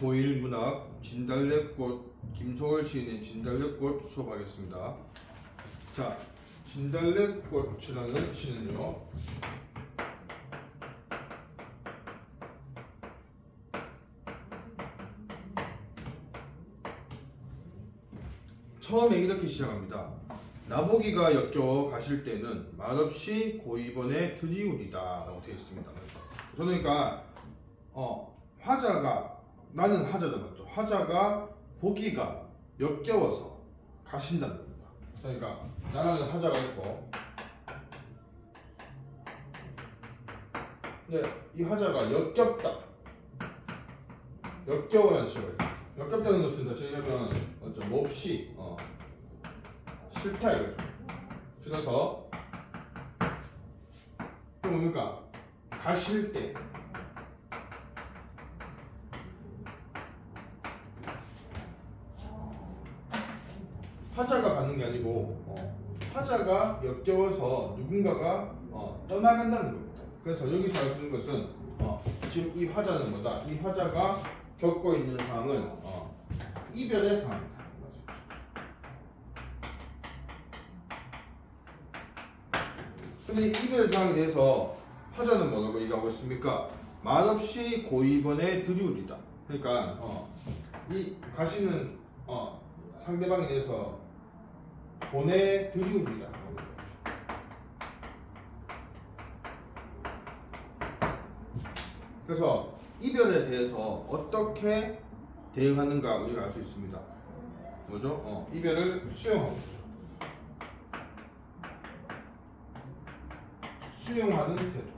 고1문학 진달래꽃 김소월 시인의 진달래꽃 수업하겠습니다. 자, 진달래꽃이라는 시는요, 처음에 이렇게 시작합니다. 나보기가 역겨워 가실 때는 말없이 고이번에 드리우리다 라고 되어 있습니다. 그러니까 화자가, 나는 화자다 맞죠? 화자가 보기가 역겨워서 가신다는 겁니다. 그러니까 나라는 화자가 있고, 근데 이 화자가 역겹다, 역겨워라는 식으로 역겹다는 것은 다시 얘기하면 몹시 싫다 이거죠. 싫어서 그럼 뭡니까? 가실 때 화자가 가는 게 아니고 화자가 역겨워서 누군가가 떠나간다는 겁니다. 그래서 여기서 알 수 있는 것은 지금 이 화자는 뭐다? 이 화자가 겪고 있는 상황은 이별의 상황이다. 근데 이 이별 상황에 대해서 화자는 뭐라고 얘기하고 있습니까? 말없이 고이번에 드리우리다. 그러니까 이 가시는 상대방에 대해서 보내드리우리다. 그래서 이별에 대해서 어떻게 대응하는가 우리가 알 수 있습니다. 뭐죠? 이별을 수용하는 거죠. 수용하는 태도.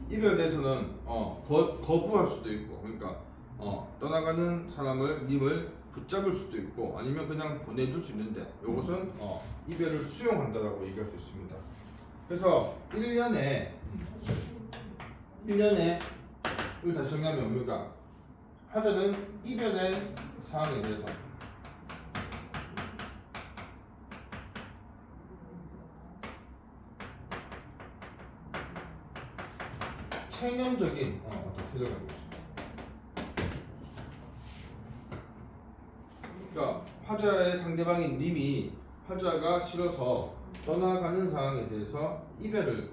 이별에 대해서는 거부할 수도 있고, 그러니까 떠나가는 사람을 님을 붙잡을 수도 있고, 아니면 그냥 보내줄 수 있는데, 이것은 이별을 수용한다라고 얘기할 수 있습니다. 그래서 1년에 이걸 다시 정리하면 뭡니까? 화자는 이별의 상황에 대해서 체념적인 어떤 태도를 가지고 있습니다. 그러니까 화자의 상대방인 님이 화자가 싫어서 떠나가는 상황에 대해서 이별에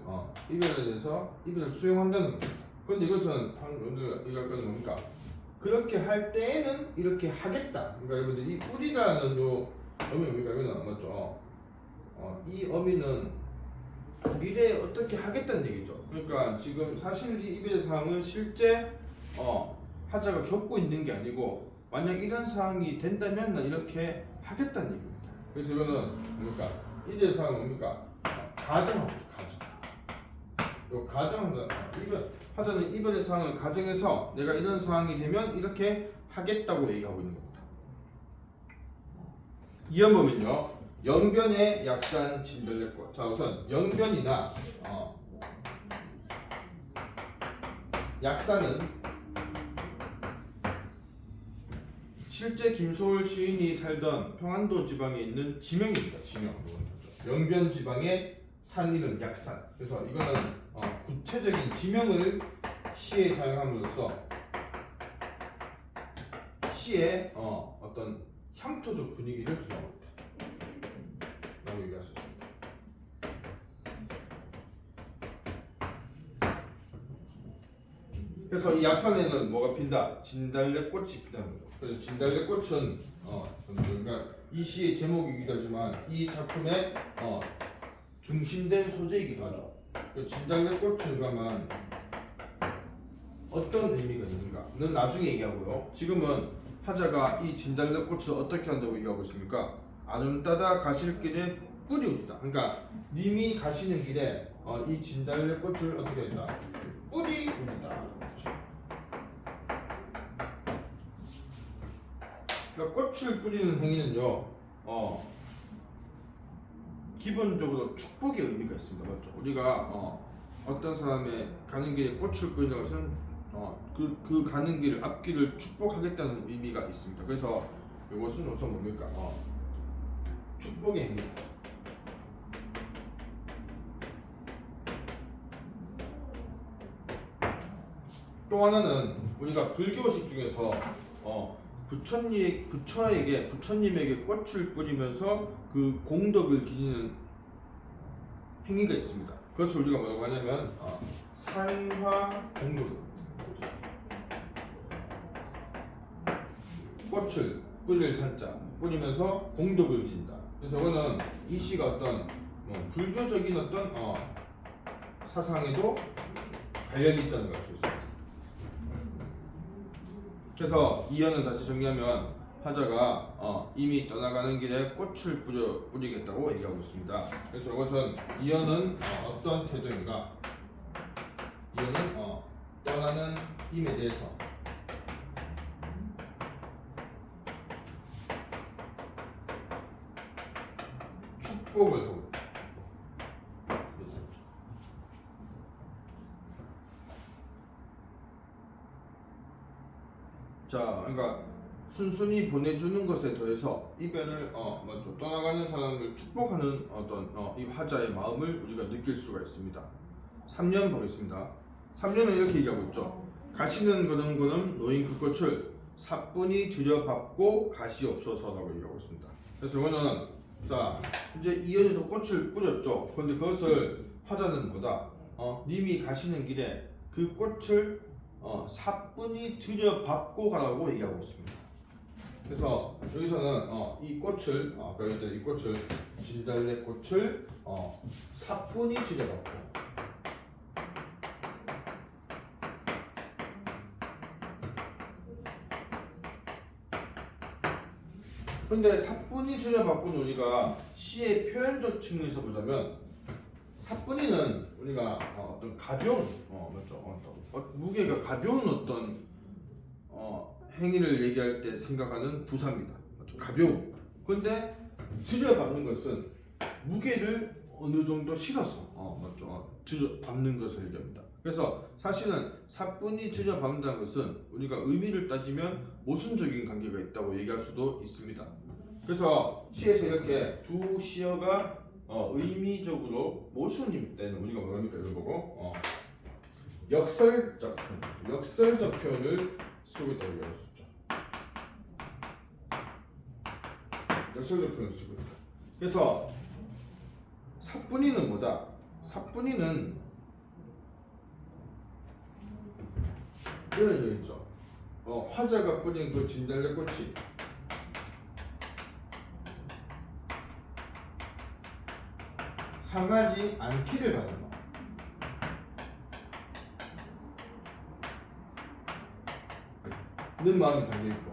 대해서 이별을 수용한다는 겁니다. 그런데 이것은 방금 얘기할 거는 뭡니까? 그렇게 할 때에는 이렇게 하겠다. 그러니까 여러분들 이 우리라는 요 어미 뭡니까? 이거는 맞죠? 이 어미는 미래에 어떻게 하겠다는 얘기죠. 그러니까 지금 사실 이 이별의 상황은 실제 화자가 겪고 있는 게 아니고, 만약 이런 상황이 된다면 나 이렇게 하겠다는 얘기입니다. 그래서 이거는 뭡니까? 이별의 상황은 뭡니까? 가정하고 가정. 요 가정한다. 화자는 이별의 상황을 가정해서 내가 이런 상황이 되면 이렇게 하겠다고 얘기하고 있는 겁니다. 이어 보면요, 영변의 약산 진달래꽃. 자, 우선 영변이나 약산은 실제 김소월 시인이 살던 평안도 지방에 있는 지명입니다. 지명. 영변 지방의 산 이름 약산. 그래서 이거는 구체적인 지명을 시에 사용함으로써 시의 어떤 향토적 분위기를 조성합니다. 라고 얘기할 수 있습니다. 그래서 이 약산에는 뭐가 핀다? 진달래꽃이 핀다는 거죠. 그래서 진달래꽃은 그러니까 이 시의 제목이기도 하지만 이 작품의 중심된 소재이기도 하죠. 진달래꽃은 그러면 어떤 의미가 있는가는 나중에 얘기하고요. 지금은 화자가 이 진달래꽃을 어떻게 한다고 얘기하고 있습니까? 아름다다 가실 길에 뿌리우리다. 그러니까 님이 가시는 길에 이 진달래꽃을 어떻게 한다? 뿌리우리다. 그러니까 꽃을 뿌리는 행위는요, 기본적으로 축복의 의미가 있습니다. 맞죠? 우리가 어떤 사람의 가는 길에 꽃을 뿌리는 것은 그 가는 길 앞길을 축복하겠다는 의미가 있습니다. 그래서 이것은 우선 뭡니까? 축복의 행위. 또 하나는 우리가 불교식 중에서 부처님에게 꽃을 뿌리면서 그 공덕을 기리는 행위가 있습니다. 그것을 우리가 뭐라고 하냐면 산화공덕. 꽃을 뿌릴 산자 뿌리면서 공덕을 기린다. 그래서 이거는 이 시가 어떤 불교적인 어떤 사상에도 관련이 있다는 걸 알 수 있습니다. 그래서 이연은 다시 정리하면 화자가 이미 떠나가는 길에 꽃을 뿌리겠다고 얘기하고 있습니다. 그래서 이것은 이연은 어떤 태도인가? 이연은 떠나는 임에 대해서 축복을 하고 있다. 자, 그러니까 순순히 보내주는 것에 더해서 이별을 떠나가는 사람을 축복하는 어떤 이 화자의 마음을 우리가 느낄 수가 있습니다. 3년 보겠습니다. 3년은 이렇게 얘기하고 있죠. 가시는 거는 노인 그 꽃을 사뿐히 들여밟고 가시옵소서라고 얘기하고 있습니다. 그래서 이거는 자 이제 이연에서 꽃을 뿌렸죠. 그런데 그것을 화자는 뭐다? 님이 가시는 길에 그 꽃을 사뿐히 들여밟고 가라고 얘기하고 있습니다. 그래서 여기서는 이 꽃을 이 꽃을 진달래 꽃을 사뿐히 들여밟고 근데 사뿐히 들여밟고는 우리가 시의 표현적 측면에서 보자면 사뿐히는 우리가 어떤 가벼운 맞죠? 무게가 가벼운 어떤 행위를 얘기할 때 생각하는 부사입니다. 맞죠? 가벼움. 근데 들여밟는 것은 무게를 어느 정도 실어서 맞죠? 들여밟는 것을 얘기합니다. 그래서 사실은 사뿐히 들여밟는다는 것은 우리가 의미를 따지면 모순적인 관계가 있다고 얘기할 수도 있습니다. 그래서 시에서 이렇게 두 시어가 의미적으로 모순일 때는 우리가 뭐라 합니까? 이걸 보고 역설적 표현을 쓰고 있다고 얘기할 수 있죠. 역설적 표현을 쓰고 있다. 그래서 사뿐히는 뭐다? 사뿐히는 이런 얘기 있죠. 화자가 뿌린 그 진달래 꽃이 상하지 않기를 바라는 마음이 담겨있고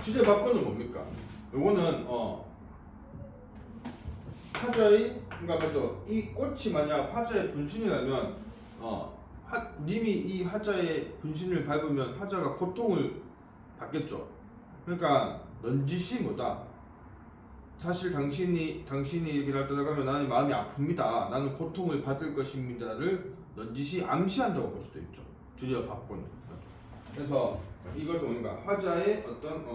주제 바꾸는 뭡니까? 요거는 화자의 그러니까 먼저 이 꽃이 만약 화자의 분신이라면 님이 이 화자의 분신을 밟으면 화자가 고통을 받겠죠. 그러니까 넌지시 뭐다? 사실 당신이 이렇게 날 떠나가면 나는 마음이 아픕니다. 나는 고통을 받을 것입니다를 넌지시 암시한다고 볼 수도 있죠. 들여받고는. 그래서 이것은 뭔가 화자의 어떤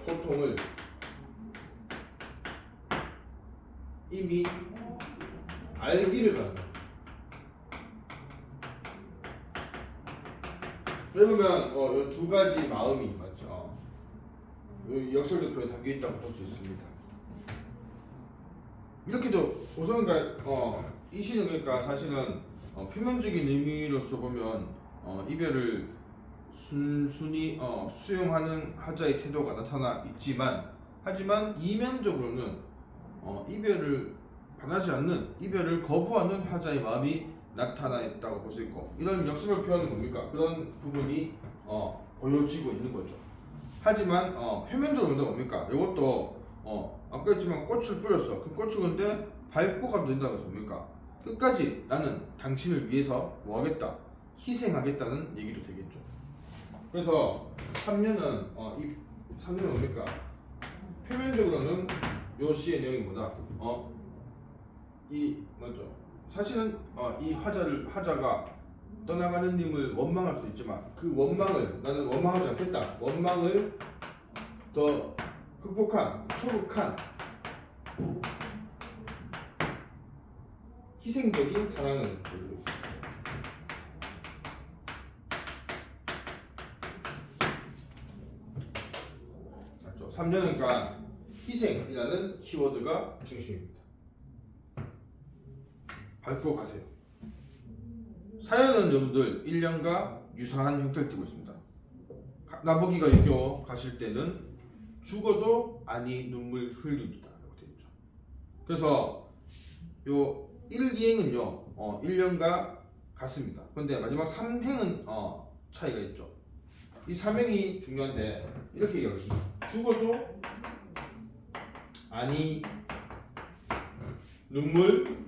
고통을 이미 알기를 바란다. 그러면 이 두 가지 마음이 맞죠. 역설적 표현이 담겨 있다고 볼 수 있습니다. 이렇게도 우선 이 시는 그러니까 사실은 표면적인 의미로서 보면 이별을 순순히 수용하는 화자의 태도가 나타나 있지만 하지만 이면적으로는 이별을 바라지 않는 이별을 거부하는 화자의 마음이 나타나 있다고 볼 수 있고 이런 역설적 표현은 뭡니까? 그런 부분이 보여지고 있는 거죠. 하지만 표면적으로는 뭡니까? 이것도 아까 했지만 꽃을 뿌렸어. 그 꽃을 근데 밟고 가도 된다는 것은 뭡니까? 끝까지 나는 당신을 위해서 뭐하겠다? 희생하겠다는 얘기도 되겠죠. 그래서 3년은 이 3년은 뭡니까? 표면적으로는 요 시의 내용이 뭐다? 맞죠? 사실은 이 화자가 떠나가는 님을 원망할 수 있지만 그 원망을 나는 원망하지 않겠다. 원망을 더 초록한 희생적인 사랑을 보여주고 있습니다. 맞죠? 3년간 희생이라는 키워드가 중심입니다. 밟고 가세요. 사연은 여러분들 1년과 유사한 형태를 띠고 있습니다. 나보기가 유교 가실 때는 죽어도 아니 눈물 흘리기다 라고 되어 있죠. 그래서 요 1행은요 1년과 같습니다. 그런데 마지막 3행은 차이가 있죠. 이 3행이 중요한데 이렇게 얘기하겠습니다. 죽어도 아니 눈물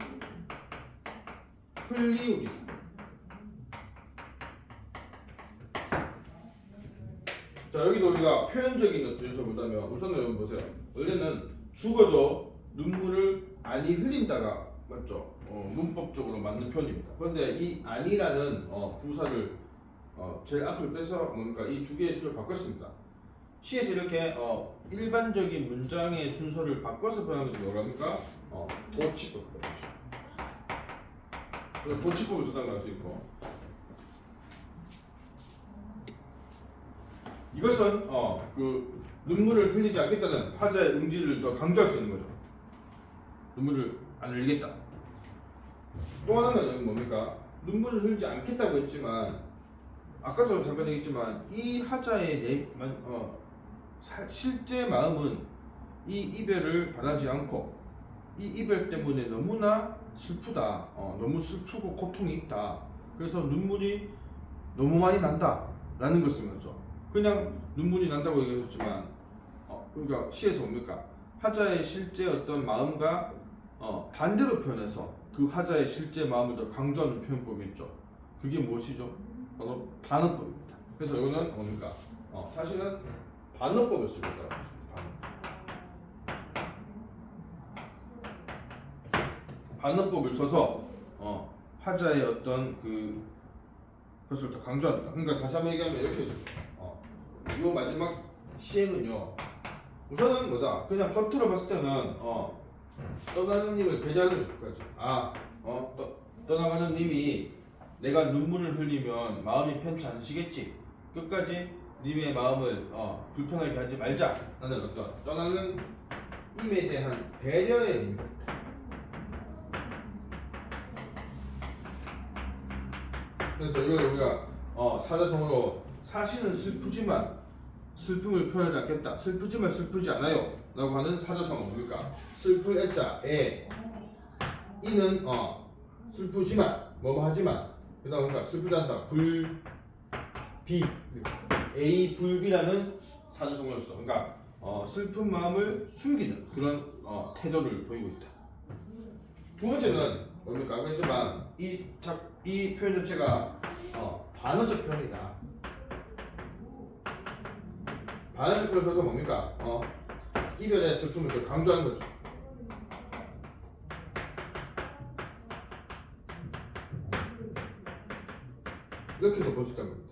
흘리우리다. 자, 여기도 우리가 표현적인 어떤 요소 보다면 우선은 여러분 보세요. 원래는 죽어도 눈물을 아니 흘린다가 맞죠? 문법적으로 맞는 표현입니다. 그런데 이 아니라는 부사를 제일 앞을 빼서 뭔가 이 두 개의 수를 바꿨습니다. 시에서 이렇게 일반적인 문장의 순서를 바꿔서 표현하면서 뭐랍니까? 도치법. 도치법을 써달라 할 수 있고, 이것은 그 눈물을 흘리지 않겠다는 화자의 응지를 더 강조할 수 있는 거죠. 눈물을 안 흘리겠다. 또 하나는 뭡니까? 눈물을 흘리지 않겠다고 했지만 아까도 잠깐 얘기했지만 이 화자의 실제 마음은 이 이별을 바라지 않고 이 이별 때문에 너무나 슬프다. 너무 슬프고 고통이 있다. 그래서 눈물이 너무 많이 난다 라는 것을 말이죠. 그냥 눈물이 난다고 얘기했지만 그러니까 시에서 뭡니까? 화자의 실제 어떤 마음과 반대로 표현해서 그 화자의 실제 마음을 더 강조하는 표현법이 있죠. 그게 무엇이죠? 바로 반어법입니다. 그래서 이거는 뭡니까? 사실은 반어법을 쓰고 있다고 합니다. 반어법을 써서 화자의 어떤 그것을 더 강조합니다. 그러니까 다시 한번 얘기하면 이렇게 해요. 이 마지막 시행은요. 우선은 뭐다? 그냥 겉으로 봤을 때는 떠나는 님을 배려하는 것까지. 떠나가는 님이 내가 눈물을 흘리면 마음이 편치 않으시겠지. 끝까지 님의 마음을 불편하게 하지 말자라는 어떤 떠나는 임에 대한 배려의 의미입니다. 그래서 이걸 우리가 사자성어로 사실은 슬프지만 슬픔을 표현하지 않겠다. 슬프지만 슬프지 않아요 라고 하는 사자성어 뭡니까? 슬플 애자에 이는 슬프지만 뭐뭐 하지만 그 다음 뭔가 슬프지 않다. 불비 A 불비라는 사자성어였어. 그러니까 슬픈 마음을 숨기는 그런 태도를 보이고 있다. 두 번째는 뭡니까? 그렇지만 이 표현 자체가 반어적 표현이다. 반어적 표현을 써서 뭡니까? 이별의 슬픔을 더 강조하는 거죠. 이렇게도 볼 수 있다는 겁니다.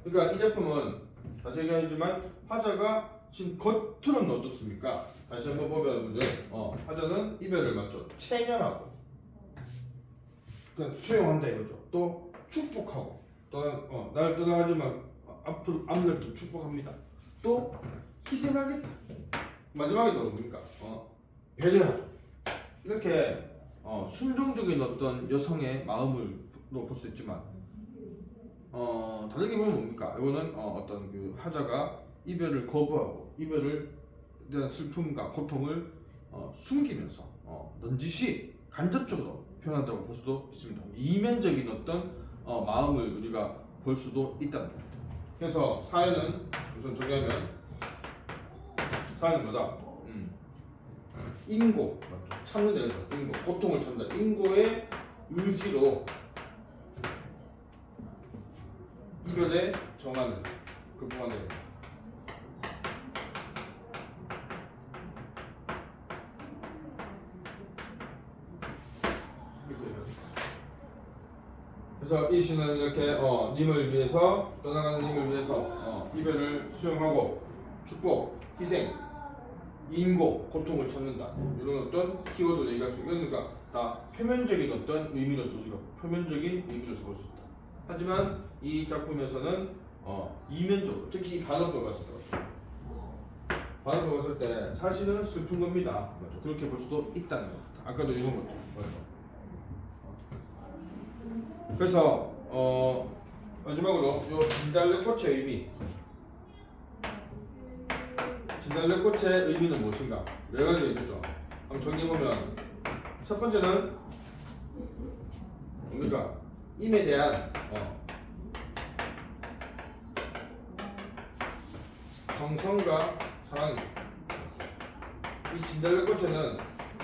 그러니까 이 작품은 다시 얘기하지만 화자가 지금 겉으로는 어떻습니까? 다시 한번 보면 화자는 이별을 맞죠. 체념하고 그냥 수용한다 이거죠. 또 축복하고 날 떠나가지만 앞날도 축복합니다. 또 희생하겠다. 마지막에 또 뭡니까? 배려하죠. 이렇게 순종적인 어떤 여성의 마음을 볼 수 있지만 다르게 보면 뭡니까? 이거는 어떤 그 화자가 이별을 거부하고 이별을 대한 슬픔과 고통을 숨기면서 넌지시 간접적으로 표현한다고 볼 수도 있습니다. 이면적인 어떤 마음을 우리가 볼 수도 있다는 겁니다. 그래서 사연은 우선 정리하면 사연은 뭐다? 인고 참는 데죠. 인고 고통을 참다. 인고의 의지로 이별에 정하는 극복하는 데입니다. 그래서 이 시는 이렇게 님을 위해서 떠나가는 님을 위해서 이별을 수용하고 축복, 희생 인고, 고통을 찾는다. 이런 어떤 키워드를 얘기할 수 있고, 그러니까 다 표면적인 어떤 의미로서 우리가 표면적인 의미로서 볼 수 있다. 하지만 이 작품에서는 이면적으로, 특히 이 반응도 봤을 때, 반응도 봤을 때 사실은 슬픈 겁니다. 맞죠? 그렇게 볼 수도 있다는 것. 아까도 이런 것도 맞죠? 그래서 마지막으로 요 진달래꽃의 의미. 진달래꽃의 의미는 무엇인가? 네 가지 있겠죠. 한번 정리해보면 첫 번째는 뭡니까? 임에 대한 정성과 사랑이. 이 진달래꽃에는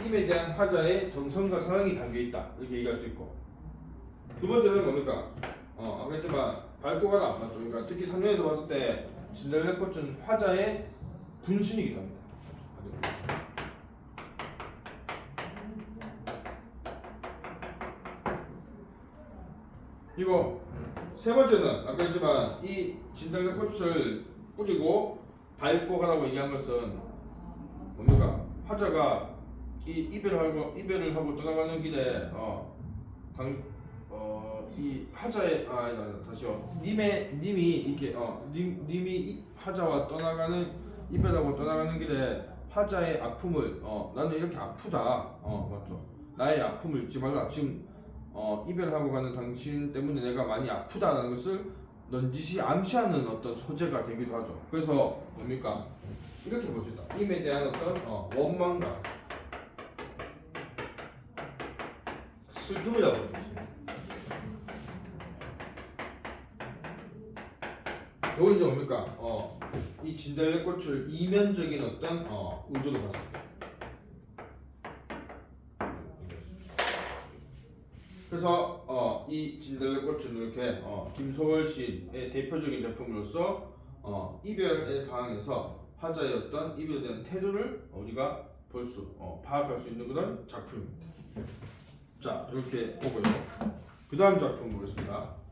임에 대한 화자의 정성과 사랑이 담겨있다. 이렇게 얘기할 수 있고, 두 번째는 뭡니까? 아까 했지만 밝고 가라. 맞죠? 그러니까 특히 삼면에서 봤을 때 진달래꽃은 화자의 분신이기도 합니다. 이거 세 번째는 아까 했지만 이 진달래꽃을 뿌리고 밟고 가라고 얘기한 것은 뭡니까? 화자가 이 이별을 하고 떠나가는 길에 이 화자의 다시요. 님이 이렇게 님이 이 화자와 이별하고 떠나가는 길에 화자의 아픔을 나는 이렇게 아프다. 맞죠? 나의 아픔을 잊지 말라. 지금 이별하고 가는 당신 때문에 내가 많이 아프다라는 것을 넌지시 암시하는 어떤 소재가 되기도 하죠. 그래서 뭡니까? 이렇게 볼 수 있다. 임에 대한 어떤 원망과 슬픔이라고 볼 수 있습니다. 요거 이제 뭡니까? 이 진달래꽃을 이면적인 어떤 의도로 봤습니다. 그래서 이 진달래꽃은 이렇게 김소월 시인의 대표적인 작품으로서 이별의 상황에서 화자의 어떤 이별에 대한 태도를 우리가 파악할 수 있는 그런 작품입니다. 자, 이렇게 보고요. 그 다음 작품 보겠습니다.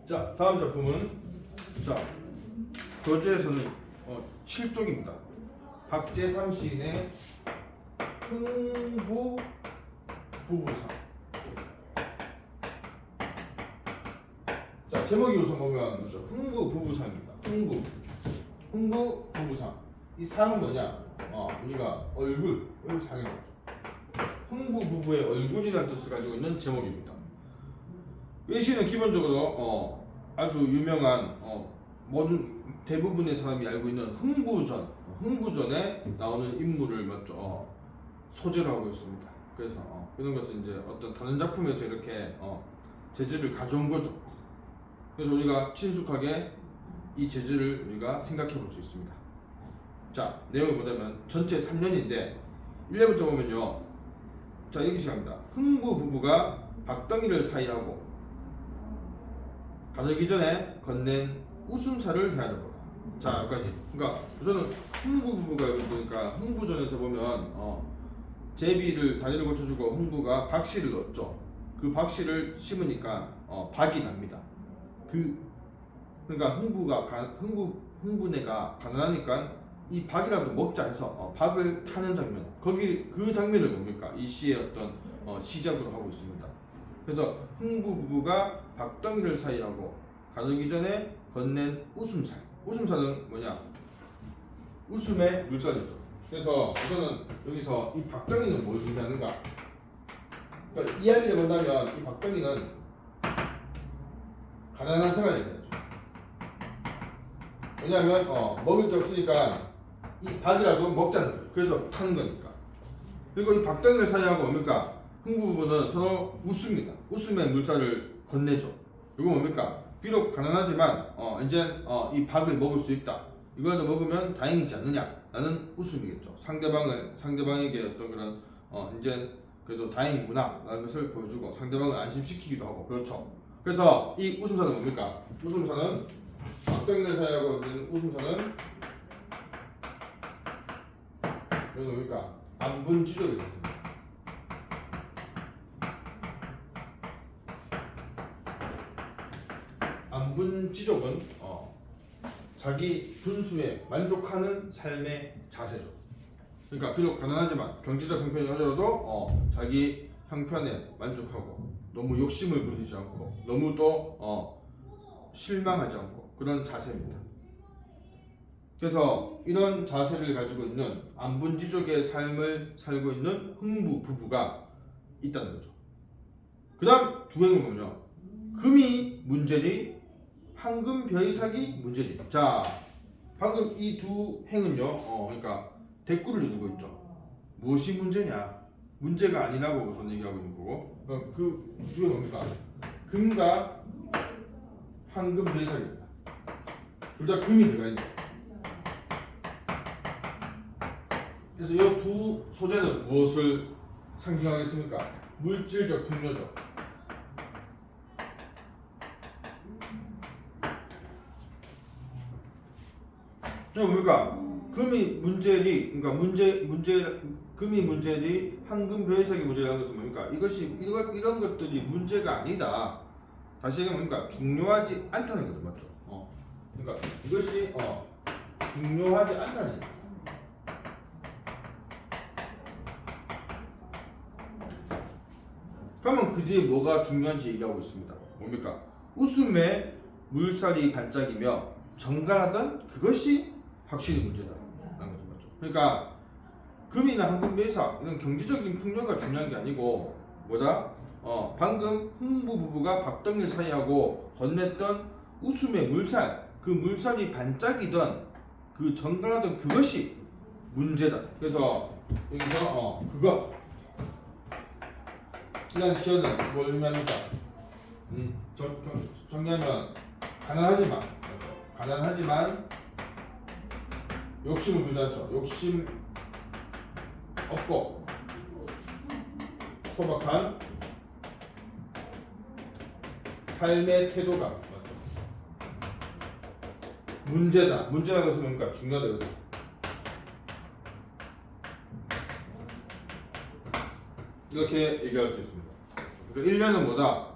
자, 다음 작품은 저주에서는 7쪽입니다. 박재삼 시인의 흥부 부부상. 자, 제목이 우선 보면 흥부 부부상입니다. 흥부 부부상. 이 상은 뭐냐? 우리가 얼굴 상이죠. 흥부 부부의 얼굴이라는 뜻을 가지고 있는 제목입니다. 이 시는 기본적으로 아주 유명한 모든 대부분의 사람이 알고 있는 흥부전에 나오는 인물을 소재로 하고 있습니다. 그래서 그런 것은 이제 어떤 다른 작품에서 이렇게 재질을 가져온 거죠. 그래서 우리가 친숙하게 이 재질을 우리가 생각해 볼 수 있습니다. 자, 내용을 보자면 전체 3년인데 1년부터 보면요. 자, 이렇게 시작합니다. 흥부 부부가 박덩이를 사이하고 가르기 전에 건넨 웃음살을 해야 되고. 자, 여기까지. 그러니까 우선은 흥부 부부가 그러니까 흥부전에서 보면 제비를 다리를 고쳐주고 흥부가 박씨를 넣었죠. 그 박씨를 심으니까 박이 납니다. 그러니까 흥부네가 가난하니까 이 박이라도 먹자 해서 박을 타는 장면. 그 장면을 뭡니까? 이 시의 어떤 시작으로 하고 있습니다. 그래서 흥부 부부가 박덩이를 사이하고 가르기 전에 건넨 웃음살. 웃음살은 뭐냐? 웃음의 물살이죠. 그래서 우선은 여기서 이 박덩이는 뭘 의미하는가? 그러니까 이야기를 본다면 이 박덩이는 가난한 생활을 얘기하죠. 왜냐하면 먹을 게 없으니까 이 박이라도 먹자는 거예요. 그래서 타는 거니까. 그리고 이 박덩이를 사이하고 뭡니까? 흥부 부부는 서로 웃습니다. 웃음의 물살을 건네죠. 이거 뭡니까? 비록 가난하지만 이제 이 박을 먹을 수 있다. 이거라도 먹으면 다행이지 않느냐? 라는 웃음이겠죠. 상대방에게 어떤 그런 이제 그래도 다행이구나 라는 것을 보여주고 상대방을 안심시키기도 하고. 그렇죠. 그래서 이 웃음사는 뭡니까? 웃음사는 박덩이를 사이하고 있는 웃음사는 이건 뭡니까? 안분지족이 됐습니다. 안분지족은 자기 분수에 만족하는 삶의 자세죠. 그러니까 비록 가난하지만 경제적 형편이 어려워도 자기 형편에 만족하고 너무 욕심을 부리지 않고 너무 또 실망하지 않고 그런 자세입니다. 그래서 이런 자세를 가지고 있는 안분지족의 삶을 살고 있는 흥부 부부가 있다는 거죠. 그 다음 두 행을 보면요. 금이 문제리, 황금 벼이삭이 문제리. 자, 방금 이 두 행은요. 그러니까 대꾸를 이루고 있죠. 무엇이 문제냐? 문제가 아니라고 우선 얘기하고 있는 거고. 그 이게 뭡니까? 금과 황금 벼이삭입니다. 둘 다 금이 들어가 있는 거예요. 그래서 이 두 소재는 무엇을 상징하겠습니까? 물질적 풍요죠. 이거 뭡니까? 금이 문제리, 그러니까 금이 문제리, 황금 벼이삭이 문제라는 것은 뭡니까? 이런 것들이 문제가 아니다. 다시 얘기하면 뭡니까? 중요하지 않다는 거죠, 맞죠? 그러니까 이것이 중요하지 않다는 거죠. 그러면 그 뒤에 뭐가 중요한지 얘기하고 있습니다. 뭡니까? 웃음에 물살이 반짝이며 정갈하던 그것이 확실히 문제다. 라는 거죠. 맞죠? 그러니까 금이나 황금 벼이삭 이런 경제적인 풍요가 중요한 게 아니고 뭐다? 방금 흥부 부부가 박덕일 사이하고 건넸던 웃음의 물살, 그 물살이 반짝이던 그 정갈하던 그것이 문제다. 그래서 여기서 그거 이란 시어는 뭘 의미합니까? 정리하면 가난하지만 욕심을 부리지 않죠. 욕심 없고 소박한 삶의 태도가 맞죠. 문제다. 문제라는 것은 뭡니까? 중요하다. 이거죠. 이렇게 얘기할 수 있습니다. 그러니까 1년은 뭐다?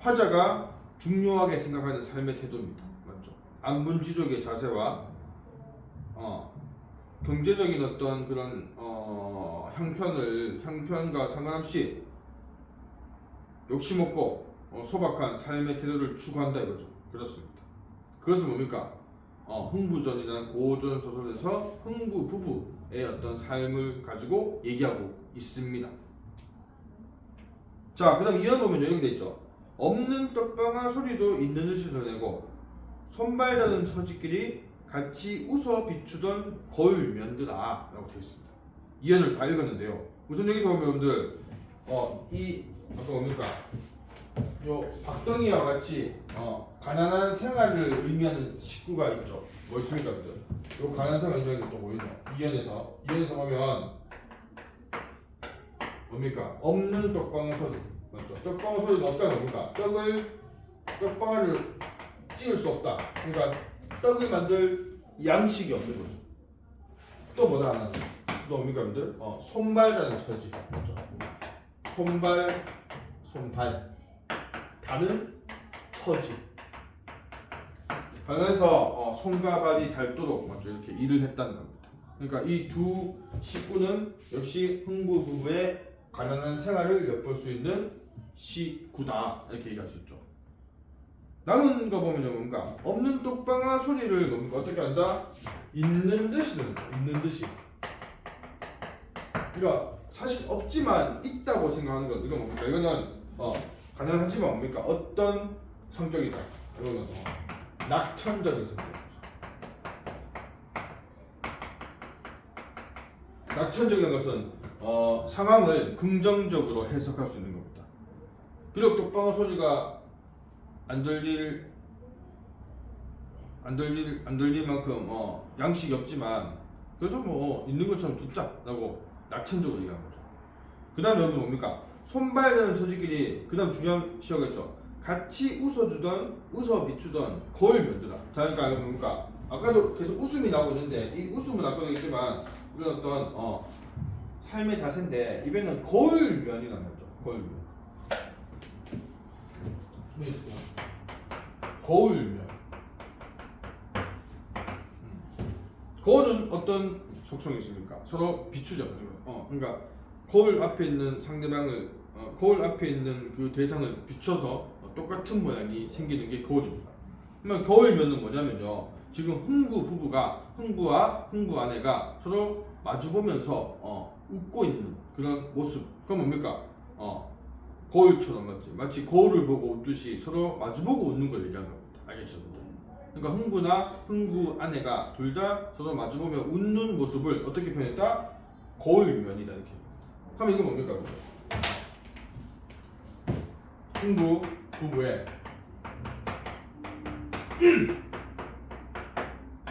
화자가 중요하게 생각하는 삶의 태도입니다. 맞죠? 안분지족의 자세와 경제적인 어떤 그런 형편과 상관없이 욕심 없고 소박한 삶의 태도를 추구한다 이거죠. 그렇습니다. 그것은 뭡니까? 흥부전이라는 고전 소설에서 흥부 부부의 어떤 삶을 가지고 얘기하고 있습니다. 자, 그 다음 이어 보면 이렇게 돼 있죠. 없는 떡방아 소리도 있는 듯이 드러내고 손발 다는 처지끼리 같이 웃어 비추던 거울 면드라 라고 되어 있습니다. 이연을 다 읽었는데요. 우선 여기서 보면 여러분들 이 아까 뭡니까? 요 박덩이와 같이 가난한 생활을 의미하는 식구가 있죠. 뭐 있습니까, 여러분들? 요 가난한 생활을 의미하는 게 또 뭐 있노? 이연에서 보면 뭡니까? 없는 떡방아 소리 맞죠? 떡방아 소리가 없다는 겁니까? 떡방아를 찍을 수 없다. 그러니까 떡을 만들 양식이 없는 거죠. 또 뭐다 하나? 또 뭡니까, 여러분들? 손발이라는 처지 맞죠? 손발 다는 처지. 그래서 손과 발이 닳도록 맞죠? 이렇게 일을 했다는 겁니다. 그러니까 이 두 식구는 역시 흥부 부부의 가난한 생활을 엿볼 수 있는 식구다 이렇게 얘기할 수 있죠. 남은 거 보면요, 뭔가 없는 떡방아 소리를 뭡니까 어떻게 한다? 있는 듯이 듣는다. 있는 듯이. 그러니까 사실 없지만 있다고 생각하는 건 이건 뭡니까? 이거는 가난하지만 뭡니까? 어떤 성격이다. 이거는 낙천적인 성격. 낙천적인 것은 상황을 긍정적으로 해석할 수 있는 겁니다. 비록 떡방아 소리가 안 들릴 만큼 양식이 없지만 그래도 뭐 있는 것처럼 듣자라고 낙천적으로 얘기하는 거죠. 그 다음 여러분 뭡니까? 손발되는 처지끼리 그 다음 중요한 시어가 있죠. 같이 웃어 비추던 거울 면드다. 자, 그러니까 뭡니까? 아까도 계속 웃음이 나오고 있는데 이 웃음은 아까도 얘기했지만 이런 어떤 삶의 자세인데 이번에는 거울면이란 말이죠. 거울면. 거울면. 거울은 어떤 속성이 있습니까? 서로 비추죠. 그러니까 거울 앞에 있는 상대방을 거울 앞에 있는 그 대상을 비춰서 똑같은 모양이 생기는 게 거울입니다. 그러면 거울면은 뭐냐면요. 지금 흥부와 흥부 아내가 서로 마주보면서 웃고 있는 그런 모습. 그건 뭡니까? 거울처럼 마치 거울을 보고 웃듯이 서로 마주보고 웃는 걸 얘기하는 겁니다. 알겠죠? 그러니까 흥부나 흥부 아내가 둘 다 서로 마주보며 웃는 모습을 어떻게 표현했다? 거울면이다 이렇게. 그럼 이거 뭡니까? 흥부 부부의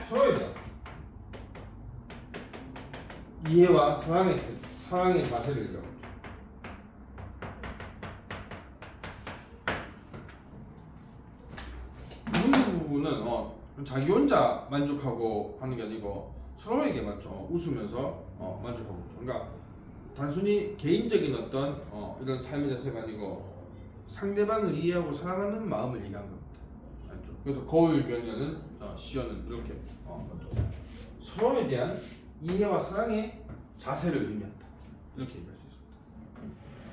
서로에 대한 이해와 사랑의 자세를 얘기하고 있죠. 흥부 부부는 자기 혼자 만족하고 하는 게 아니고 서로에게 맞죠. 웃으면서 만족하고 있죠. 그러니까 단순히 개인적인 어떤 이런 삶의 자세가 아니고 상대방을 이해하고 사랑하는 마음을 얘기하는 겁니다. 알죠? 그래서 거울면이라는 시어는 이렇게 서로에 대한 이해와 사랑의 자세를 의미한다. 이렇게 얘기할 수 있습니다.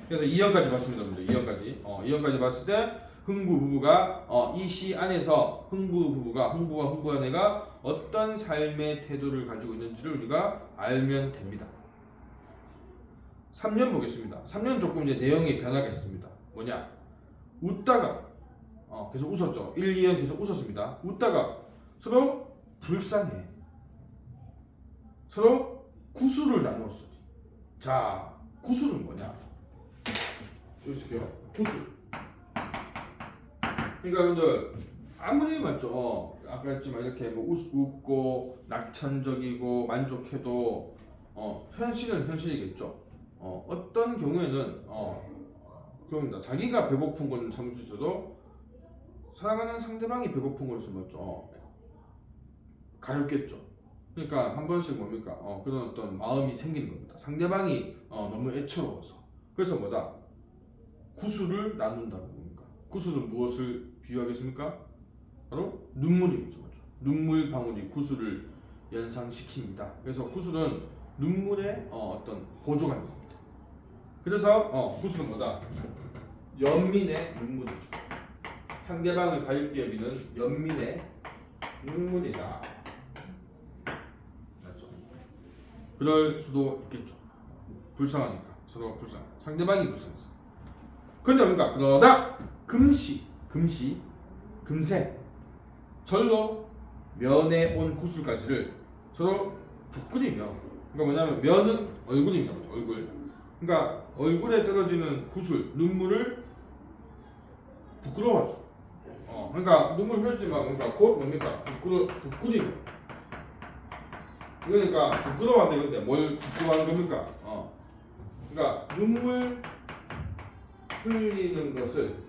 그래서 2형까지 봤습니다. 여러분들 2형까지 2형까지 봤을 때 흥부 부부가 이 시 안에서 흥부와 흥부 아내가 어떤 삶의 태도를 가지고 있는지를 우리가 알면 됩니다. 3년 보겠습니다. 3년 조금 이제 내용의 변화가 있습니다. 뭐냐? 웃다가 계속 웃었죠. 1, 2년 계속 웃었습니다. 웃다가 서로 불쌍해. 서로 구수를 나누었으니. 자, 구수는 뭐냐? 보실게요. 구수. 그러니까 여러분들 아무리 맞죠. 아까 했지만 이렇게 뭐 웃고 낙천적이고 만족해도 현실은 현실이겠죠. 어떤 경우에는 그럽니다. 자기가 배고픈 건 참을 수 있어도 사랑하는 상대방이 배고픈 것을 맞죠. 가렵겠죠. 그러니까 한 번씩 뭡니까? 그런 어떤 마음이 생기는 겁니다. 상대방이 너무 애처로워서. 그래서 뭐다? 구수를 나눈다는 겁니까? 구수는 무엇을 비유하겠습니까? 바로 눈물이죠. 눈물 방울이 구수를 연상시킵니다. 그래서 구수는 눈물의 어떤 보조가 됩니다. 그래서 구수는 뭐다? 연민의 눈물이죠. 상대방을 가볍게 여기는 연민의 눈물이다. 맞죠? 그럴 수도 있겠죠. 불쌍하니까 서로 불쌍하니까 상대방이 불쌍해서. 그런데 뭡니까? 그러다 금세 절로 면에 온 구슬까지를 서로 부끄리며, 그러니까 뭐냐면 면은 얼굴입니다. 얼굴. 그러니까 얼굴에 떨어지는 구슬, 눈물을 부끄러워하죠. 그러니까 눈물 흘렸지만 그러니까 곧 뭡니까? 부끄리고. 그러니까 부끄러워한다. 근데 뭘 부끄러워하는 겁니까? 그러니까 눈물 흘리는 것을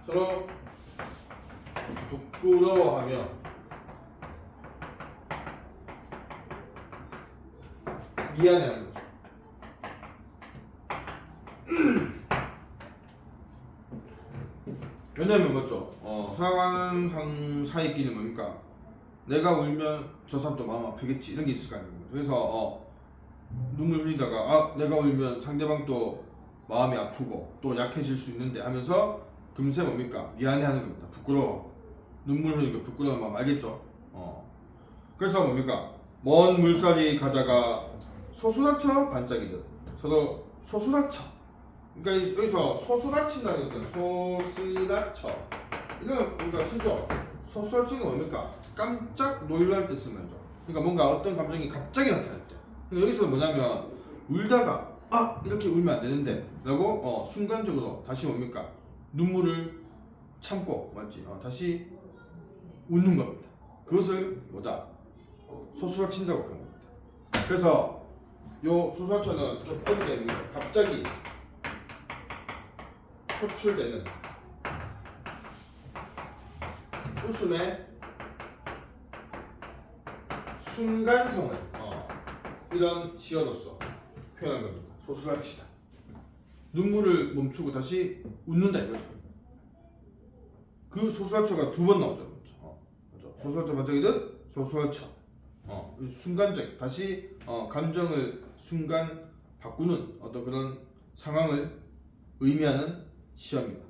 서로 부끄러워하며 미안해하는 거죠. 왜냐면 뭐죠? 사랑하는 사이끼리 뭡니까? 내가 울면 저 사람도 마음 아프겠지 이런 게 있을 거 아닙니까? 그래서 눈물 흘리다가 내가 울면 상대방도 마음이 아프고 또 약해질 수 있는데 하면서 금세 뭡니까? 미안해하는 겁니다. 부끄러워. 눈물 흘리니까 부끄러운 마음 알겠죠? 그래서 뭡니까? 먼 물살이 가다가 소스라쳐 반짝이듯 서로 소스라쳐. 그러니까 여기서 소스라친다는 것은 소스라쳐 이거 우리가 쓰죠. 소스라치는 뭡니까? 깜짝 놀랄 때 쓰는 거죠. 그러니까 뭔가 어떤 감정이 갑자기 나타날 때. 여기서 뭐냐면 울다가 이렇게 울면 안 되는데 라고 순간적으로 다시 뭡니까? 눈물을 참고 맞지? 다시 웃는 겁니다. 그것을 뭐다? 소스라친다고 하는 겁니다. 그래서 요 소스라쳐는 좀 어디가 갑자기 표출되는 웃음의 순간성을 이런 시어로서 표현한 겁니다. 소설합시다. 눈물을 멈추고 다시 웃는다 이거죠. 그 소설처가 두 번 나오죠. 그렇죠? 소설처 반짝이듯 소설처. 순간적 다시 감정을 순간 바꾸는 어떤 그런 상황을 의미하는 시어입니다.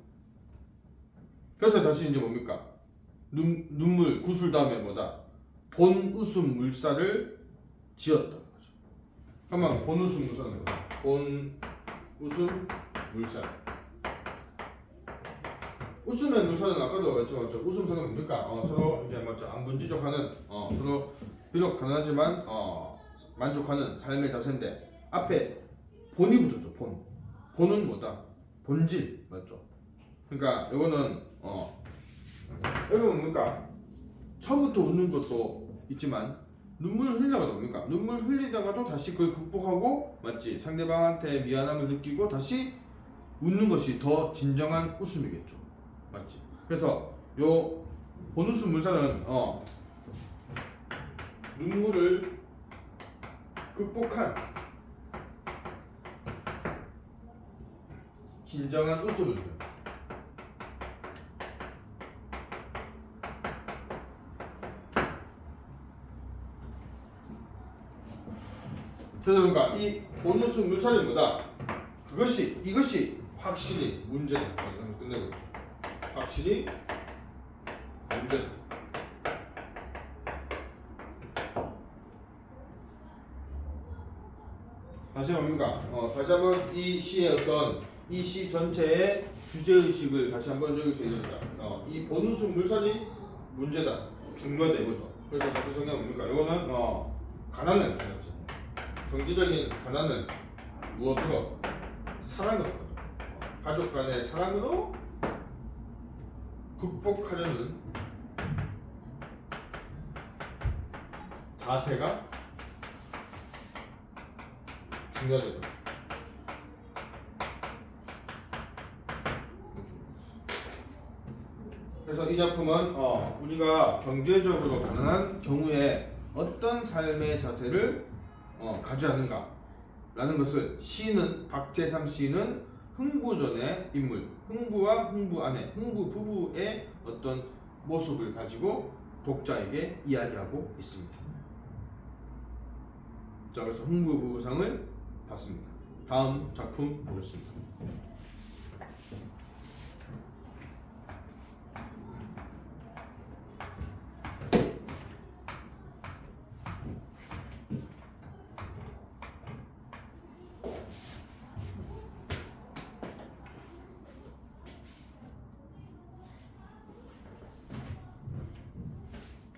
그래서 다시 이제 뭡니까? 눈물 구슬 다음에 뭐다? 본 웃음 물살을 지었다 거죠. 한번 본 웃음 물살은 뭐다? 본 웃음 물살. 웃음의 물살은 아까도 말했지만 웃음사는 뭡니까? 서로 이제 맞죠? 안분지족하는 서로 비록 가난하지만 만족하는 삶의 자세인데 앞에 본이 붙었죠. 본은 뭐다? 본질 맞죠? 그러니까 이거는 여기 뭡니까? 처음부터 웃는 것도 있지만 눈물을 흘리다가도 뭡니까? 눈물 흘리다가도 다시 그걸 극복하고 맞지? 상대방한테 미안함을 느끼고 다시 웃는 것이 더 진정한 웃음이겠죠. 맞지? 그래서 요 본웃음 물살은 눈물을 극복한 진정한 웃음을 줘요. 그래서 그러니까 이 본웃음 물살이 뭐다? 이것이 확실히 문제다. 끝내고 있죠. 확실히 문제다. 다시 뭡니까? 다시 한번 이 시의 이 시 전체의 주제의식을 다시 한번 여기서 얘기합니다. 이 본웃음 물살이 문제다. 중요하다 이거죠. 그래서 다시 정리하면 뭡니까? 이거는 가난을 경제적인 가난을 무엇으로? 사랑으로 가족 간의 사랑으로 극복하려는 자세가 중요하다. 그래서 이 작품은 우리가 경제적으로 가난한 경우에 어떤 삶의 자세를 가져야 하는가라는 것을 박재삼 시인은 흥부전의 인물, 흥부와 흥부 아내, 흥부 부부의 어떤 모습을 가지고 독자에게 이야기하고 있습니다. 자, 그래서 흥부 부부상을 받습니다. 다음 작품 보겠습니다.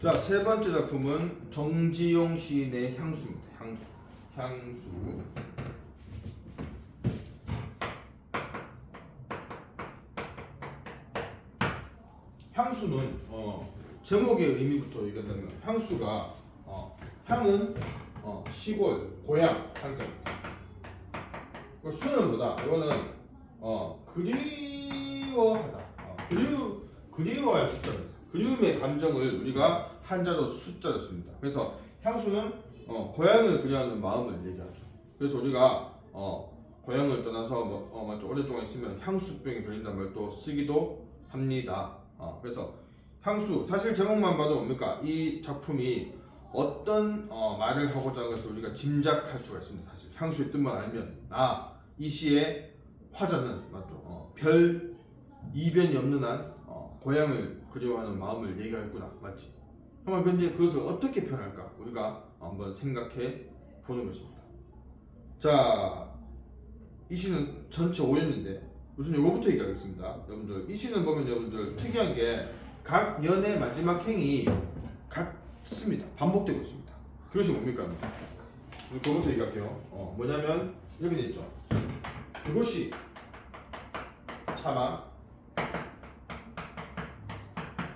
자, 세 번째 작품은 정지용 시인의 향수입니다. 향수. 향수는 제목의 의미부터 얘기한다면 향수가 향은 시골, 고향 향자입니다. 그 수는 뭐다? 이거는 그리워하다. 그리워할 숫자입니다. 그리움의 감정을 우리가 한자로 숫자로 씁니다. 그래서 향수는 고향을 그리워하는 마음을 얘기하죠. 그래서 우리가 고향을 떠나서 오랫동안 있으면 향수병이 걸린다는 말도 쓰기도 합니다. 그래서 향수 사실 제목만 봐도 뭡니까? 이 작품이 어떤 말을 하고자 하는 것을 우리가 짐작할 수가 있습니다. 사실 향수의 뜻만 알면 이 시의 화자는 맞죠? 별 이변이 없는 한 고향을 그리워하는 마음을 얘기하겠구나. 맞지? 그러면 근데 그것을 어떻게 표현할까? 우리가 한번 생각해 보는 것입니다. 자, 이 시는 전체 5연인데 우선 이거부터 얘기하겠습니다. 여러분들 이 시는 보면 여러분들 특이한 게 각 연의 마지막 행이 같습니다. 반복되고 있습니다. 그것이 뭡니까? 그것부터 얘기할게요. 뭐냐면 이렇게 돼 있죠. 그것이 차마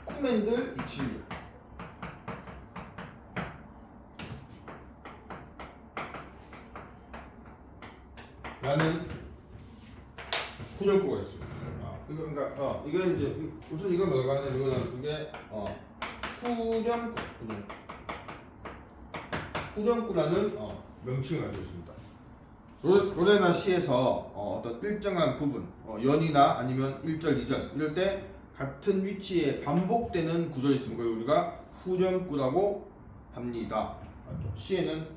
꿈엔들 이치리야. 라는 후렴구가 있습니다. 이거 그러니까 이게 이제 우선 이건 뭐가 하냐면 이거는 이게 후렴구라는 명칭을 가지고 있습니다. 노래나 시에서 어떤 일정한 부분, 연이나 아니면 1절, 2절 이럴 때 같은 위치에 반복되는 구절이 있으면 그걸 우리가 후렴구라고 합니다. 맞죠? 시에는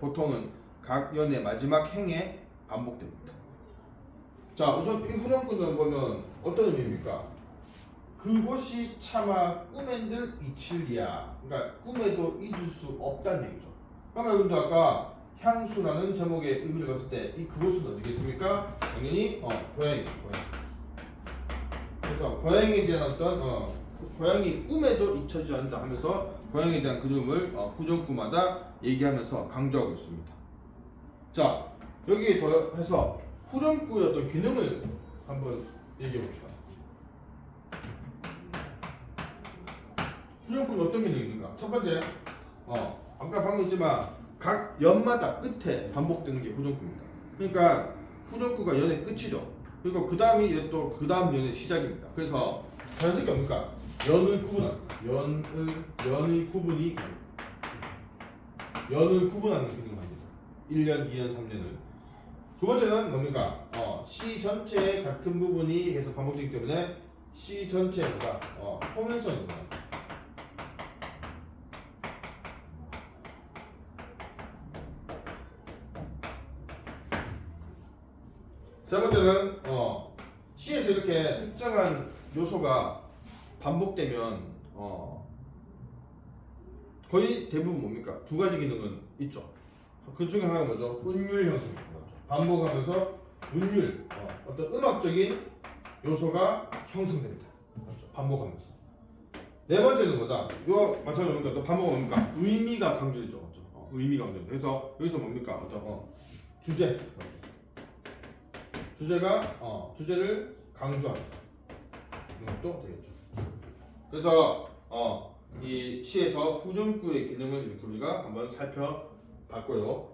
보통은 각 연의 마지막 행에 반복됩니다. 자, 우선 이 후렴구는 보면 어떤 의미입니까? 그곳이 차마 꿈엔들 이칠리야. 그러니까 꿈에도 잊을 수 없다는 얘기죠. 그러면 여러분들 아까 향수라는 제목의 의미를 봤을 때 이 그곳은 어디겠습니까? 당연히 고향이죠. 고향. 그래서 고향에 대한 어떤 고향이 꿈에도 잊혀지지 않는다 하면서 고향에 대한 그림을 후렴구마다 얘기하면서 강조하고 있습니다. 자, 여기에 더해서 후렴구의 어떤 기능을 한번 얘기해 봅시다. 후렴구는 어떤 기능이 있는가? 첫 번째, 아까 방금 했지만 각 연마다 끝에 반복되는 게 후렴구입니다. 그러니까 후렴구가 연의 끝이죠. 그리고 그 다음이 또 그 다음 연의 시작입니다. 그래서 자연스럽게 뭡니까? 연을 구분합니다. 연의 구분이 연을 구분하는 기능을 합니다. 1년, 2년, 3년을. 두 번째는 뭡니까? 시 전체의 같은 부분이 계속 반복되기 때문에 시 전체가 통일성입니다. 세 번째는 시에서 이렇게 특정한 요소가 반복되면 거의 대부분 뭡니까? 두 가지 기능은 있죠. 그 중에 하나가 뭐죠? 운율 형성입니다. 반복하면서 운율, 어떤 음악적인 요소가 형성됩니다. 맞죠? 반복하면서. 네 번째는 뭐다? 이거 마찬가지로 뭡니까? 또 반복하면 뭡니까? 의미가 강조되죠. 맞죠? 의미가 강조되죠. 그래서 여기서 뭡니까? 어떤 주제. 주제를 강조합니다. 이런 것도 되겠죠. 그래서 이 시에서 후렴구의 기능을 이렇게 우리가 한번 살펴봤고요.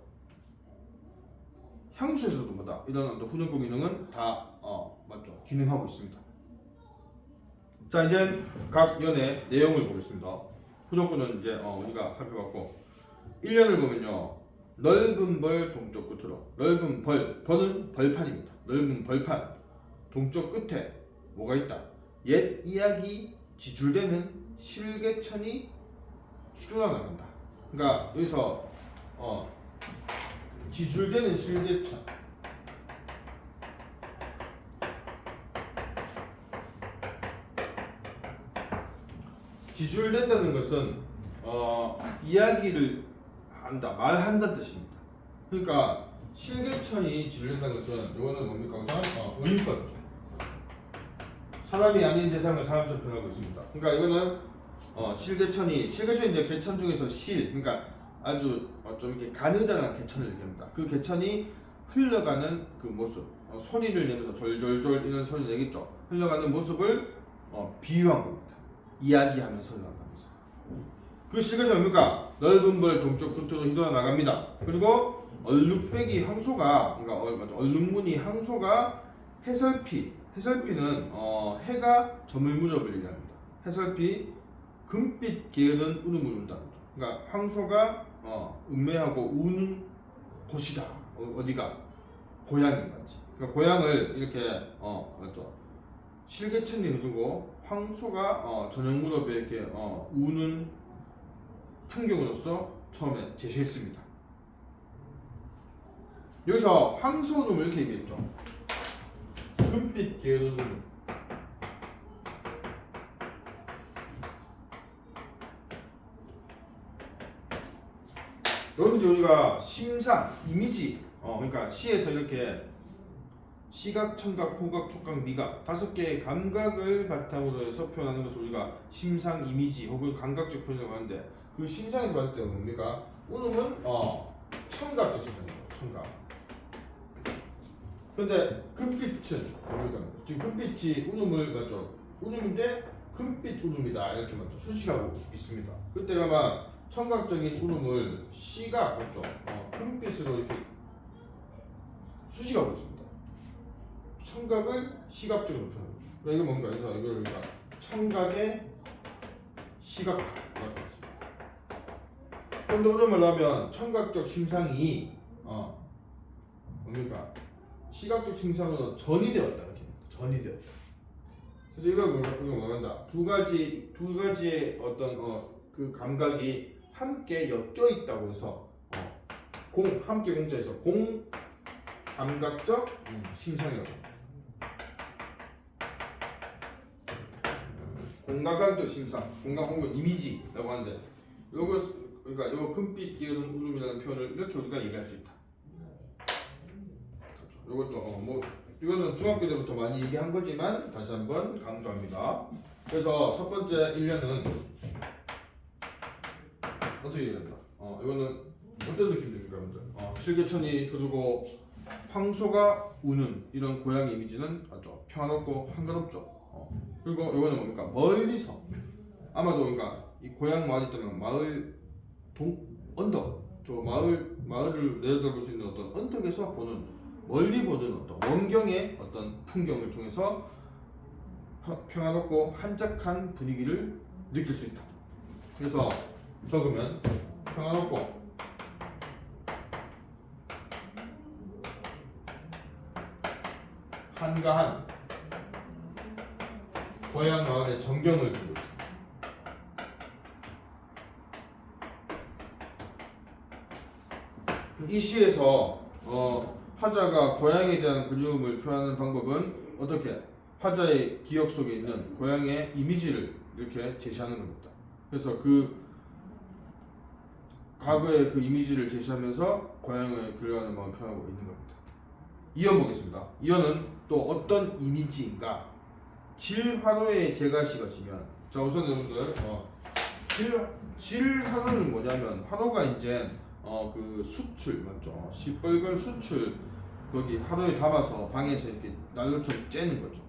향수에서도 뭐다? 이런 어떤 후렴구 기능은 다 맞죠? 기능하고 있습니다. 자, 이제 각 연의 내용을 보겠습니다. 후렴구는 이제 우리가 살펴봤고 1년을 보면요. 넓은 벌 동쪽 끝으로. 넓은 벌은 벌판입니다. 넓은 벌판 동쪽 끝에 뭐가 있다? 옛 이야기 지출되는 실개천이 휘돌아 나간다. 그러니까 여기서 지출되는 실개천. 지출된다는 것은 이야기를 한다, 말한다는 뜻입니다. 그러니까 실개천이 지출된다는 것은 이거는 뭡니까? 우선 의인법이죠. 사람이 아닌 대상을 사람처럼 표현하고 있습니다. 그러니까 이거는 실개천이 이제 개천 중에서 그러니까 아주 좀 이렇게 가느다란 개천을 얘기합니다. 그 개천이 흘러가는 그 모습, 소리를 내면서 졸졸졸 이런 소리 내겠죠. 흘러가는 모습을 비유한 겁니다. 이야기하면서 흘러가면서. 그 실개천이 뭡니까? 넓은 벌 동쪽 끝으로 휘돌아 나갑니다. 그리고 얼룩배기 항소가, 그러니까 얼룩무늬 항소가 해설피는 해가 저물 무렵을 얘기합니다. 해설피 금빛 게으른 울음을 운다는 거죠. 그러니까 황소가 음매하고 우는 곳이다. 어디가? 고향인 거지. 그러니까 고향을 이렇게 맞죠? 실개천이 흐르고 황소가 저녁 무렵에 이렇게 우는 풍경으로서 처음에 제시했습니다. 여기서 황소 울음을 이렇게 얘기했죠. 금빛 게으른 울음. 여러분들 우리가 심상, 이미지, 그러니까 시에서 이렇게 시각, 청각, 후각, 촉각, 미각 5개의 감각을 바탕으로 해서 표현하는 것을 우리가 심상, 이미지 혹은 감각적 표현이라고 하는데 그 심상에서 봤을 때는 뭡니까? 울음은 청각적 시각이죠. 청각. 근데 금빛은 뭡니까? 지금 금빛이 울음을 맞죠? 울음인데 금빛 울음이다 이렇게 맞죠? 수식하고 있습니다. 그때가 아마 청각적인 울음을 시각 맞죠? 금빛으로 이렇게 수식하고 있습니다. 청각을 시각적으로 표현하고 있죠. 이거 뭔가 그래서 이걸 우리가 청각의 시각화. 좀더 어려운 말로 하면 청각적 심상이 뭡니까? 시각적 심상으로 전이 되었다. 이렇게 전이 되었다. 그래서 이거 뭐한다? 두 가지의 어떤 그 감각이 함께 엮여 있다고 해서 함께 공자에서 감각적 심상이라고 합니다. 공각적 심상, 공각 이미지라고 하는데 그러니까 요 금빛 기울은 울음이라는 표현을 이렇게 우리가 얘기할 수 있다. 이것도 이거는 중학교 때부터 많이 얘기한 거지만 다시 한번 강조합니다. 그래서 첫 번째 1년은 어떻게 얘기한다? 이거는 어떤 느낌입니까, 먼저? 실개천이 흐르고 황소가 우는 이런 고양이 이미지는 아주 평화롭고 한가롭죠. 그리고 이거는 뭡니까? 멀리서 아마도 그러니까 이 고향 마을이 있다면 마을 언덕, 저 마을을 내려다볼 수 있는 어떤 언덕에서 멀리 보는 어떤 원경의 어떤 풍경을 통해서 평화롭고 한적한 분위기를 느낄 수 있다. 그래서 적으면 평화롭고 한가한 고향 마을의 전경을 두고 있습니다. 이 시에서 화자가 고향에 대한 그리움을 표현하는 방법은 어떻게? 화자의 기억 속에 있는 고향의 이미지를 이렇게 제시하는 겁니다. 그래서 그 과거의 그 이미지를 제시하면서 고향을 그려가는 마음을 표현하고 있는 겁니다. 이어 보겠습니다. 이어는 또 어떤 이미지인가? 질화로에 재가 식어지면, 자 우선 여러분들 질화로는 뭐냐면 화로가 이제 그 수출 맞죠? 시뻘건 수출 거기 화로에 담아서 방에서 이렇게 난로처럼 째는 거죠.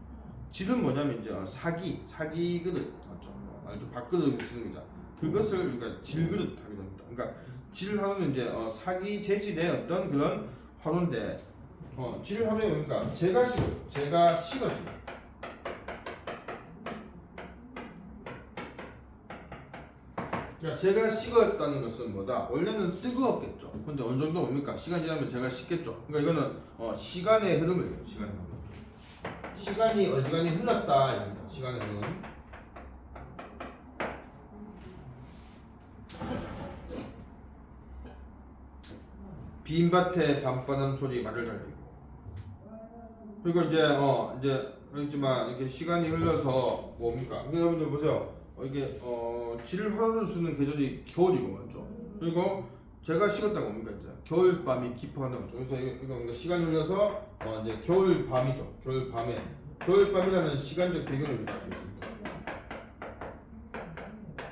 질은 뭐냐면 이제 사기 그릇 맞죠? 아주 밥그릇을 쓰는 거죠. 그것을 우리가 질그릇 하게 됩니다. 그러니까 질화로는 이제 사기 재질의 어떤 그런 화로인데 질화로에 보니까 재가 식어지고 야, 제가 식었다는 것은 뭐다? 원래는 뜨거웠겠죠. 근데 어느 정도 뭡니까? 시간이 지나면 제가 식겠죠. 그러니까 이거는 시간의 흐름을 얘기해요. 시간의 흐름. 시간이 어지간히 흘렀다. 이겁니다. 시간의 흐름. 빈밭에 밤바람 소리 말을 달리고. 그리고 이제 그렇지만 이렇게 시간이 흘러서 뭡니까? 여러분들 보세요. 이게 질화를 쓰는 계절이 겨울이고 맞죠? 그리고 제가 식었다고 뭡니까 이제 겨울밤이 깊어간다고 하죠. 그래서 이거 시간이 흘러서 이제 겨울밤이죠. 겨울밤이라는 시간적 배경을 우리가 알 수 있습니다.